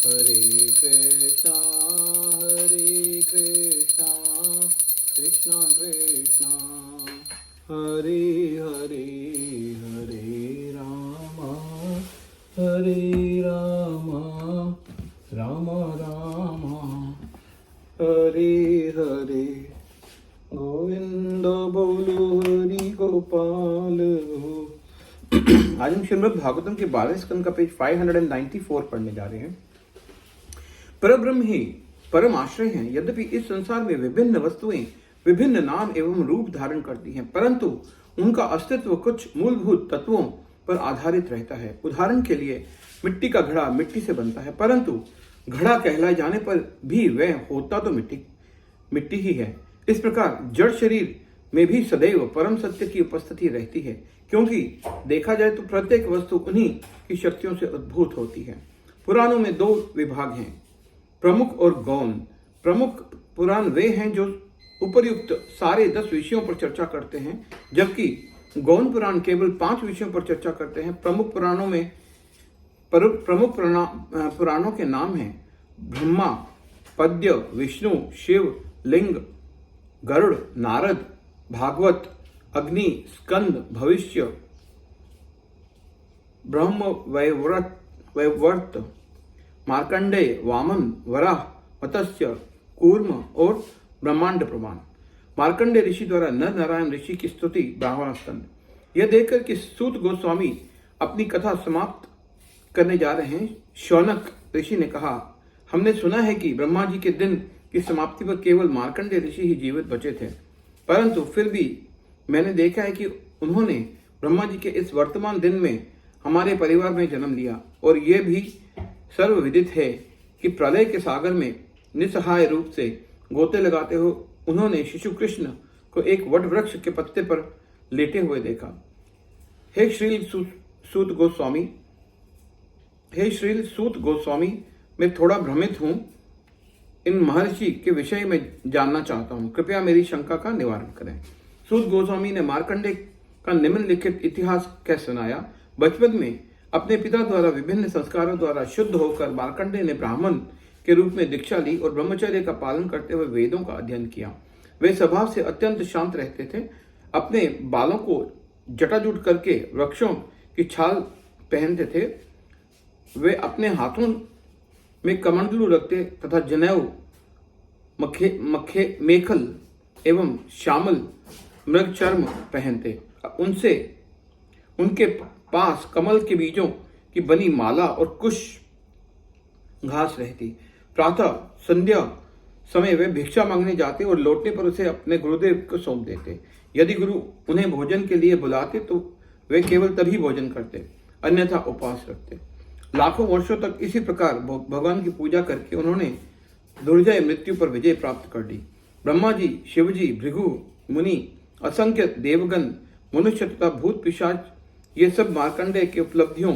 हरे कृष्णा कृष्णा कृष्णा हरे हरे, हरे रामा राम राम हरे हरे। गोविंद बोलो हरि गोपाल हो। आज हम श्रीमद् भागवतम के 12वें स्कंद का पेज 594 पढ़ने जा रहे हैं। परब्रह्म ही परम आश्रय हैं। यद्यपि इस संसार में विभिन्न वस्तुएं विभिन्न नाम एवं रूप धारण करती हैं, परंतु उनका अस्तित्व कुछ मूलभूत तत्वों पर आधारित रहता है। उदाहरण के लिए मिट्टी का घड़ा मिट्टी से बनता है, परंतु घड़ा कहलाए जाने पर भी वह होता तो मिट्टी ही है। इस प्रकार जड़ शरीर में भी सदैव परम सत्य की उपस्थिति रहती है, क्योंकि देखा जाए तो प्रत्येक वस्तु उन्हीं की शक्तियों से उद्भूत होती है। पुराणों में 2 विभाग हैं, प्रमुख और गौण। प्रमुख पुराण वे हैं जो उपर्युक्त सारे 10 विषयों पर चर्चा करते हैं, जबकि गौण पुराण केवल 5 विषयों पर चर्चा करते हैं। प्रमुख पुराणों के नाम हैं ब्रह्मा, पद्य, विष्णु, शिव, लिंग, गरुड़, नारद, भागवत, अग्नि, स्कंद, भविष्य, ब्रह्म वैवर्त, मार्कंडेय, वामन, वराह, मत्स्य, कूर्म और ब्रह्मांड पुराण। मार्कंडेय ऋषि द्वारा नर नारायण ऋषि की स्तुति 12वां स्कंद। यह देखकर कि सूत गोस्वामी अपनी कथा समाप्त करने जा रहे हैं, शौनक ऋषि ने कहा, हमने सुना है कि ब्रह्मा जी के दिन की समाप्ति पर केवल मार्कंडेय ऋषि ही जीवित बचे थे, परंतु फिर भी मैंने देखा है कि उन्होंने ब्रह्मा जी के इस वर्तमान दिन में हमारे परिवार में जन्म लिया, और यह भी सर्वविदित है कि प्रलय के सागर में निसहाय रूप से गोते लगाते हुए उन्होंने शिशु कृष्ण को एक वट वृक्ष के पत्ते पर लेटे हुए देखा। हे श्रील सूत गोस्वामी, मैं थोड़ा भ्रमित हूं। इन महर्षि के विषय में जानना चाहता हूं, कृपया मेरी शंका का निवारण करें। सूत गोस्वामी ने मार्कंडेय का निम्नलिखित इतिहास कह सुनाया। बचपन में अपने पिता द्वारा विभिन्न संस्कारों द्वारा शुद्ध होकर मार्कंडेय ने ब्राह्मण के रूप में दीक्षा ली और ब्रह्मचर्य का पालन करते हुए वेदों का अध्ययन किया। वे स्वभाव से अत्यंत शांत रहते थे। अपने बालों को जटाजूट करके वृक्षों की छाल पहनते थे। वे अपने हाथों में कमंडलू रखते तथा जनेऊ, मेखल एवं श्यामल मृग चर्म पहनते। उनके पास कमल के बीजों की बनी माला और कुश घास रहती। प्रातः संध्या समय वे भिक्षा मांगने जाते और लौटने पर उसे अपने गुरुदेव को सौंप देते। यदि गुरु उन्हें भोजन के लिए बुलाते तो वे केवल तभी भोजन करते, अन्यथा उपवास रखते। लाखों वर्षों तक इसी प्रकार भगवान की पूजा करके उन्होंने दुर्जय मृत्यु पर विजय प्राप्त कर ली। ब्रह्मा जी, शिव जी, भृगु मुनि, असंख्य देवगण, मनुष्य तथा भूत पिशाच ये सब मार्कंडेय की उपलब्धियों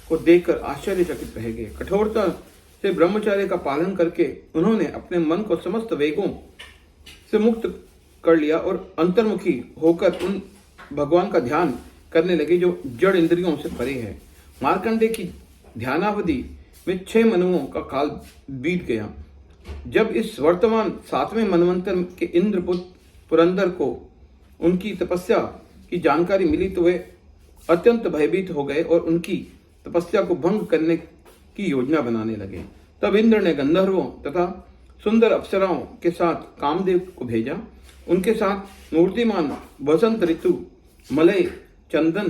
को देखकर आश्चर्यचकित रह गए। कठोरता से ब्रह्मचर्य का पालन करके उन्होंने अपने मन को समस्त वेगों से मुक्त कर लिया और अंतर्मुखी होकर उन भगवान का ध्यान करने लगे जो जड़ इंद्रियों से परे है। मार्कंडेय की ध्यानावधि में 6 मनुओं का काल बीत गया। जब इस वर्तमान 7वें मनवंतर के इंद्रपुत्र पुरंदर को उनकी तपस्या की जानकारी मिली तो वे अत्यंत भयभीत हो गए और उनकी तपस्या को भंग करने की योजना बनाने लगे। तब इंद्र ने गंधर्वों तथा सुंदर अप्सराओं के साथ कामदेव को भेजा। उनके साथ मूर्तिमान बसंत ऋतु, मलय, चंदन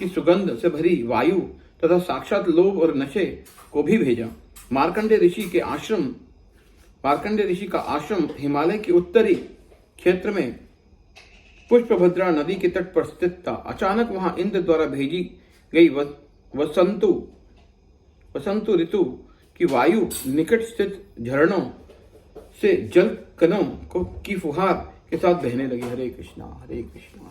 की सुगंध से भरी वायु तथा साक्षात लोभ और नशे को भी भेजा। मार्कंडेय ऋषि का आश्रम हिमालय के उत्तरी क्षेत्र में पुष्पभद्रा नदी के तट पर स्थित था। अचानक वहां इंद्र द्वारा भेजी गई वसंतु ऋतु की वायु निकट स्थित झरनों से जल कणों की फुहार के साथ बहने लगी। हरे कृष्णा हरे कृष्णा।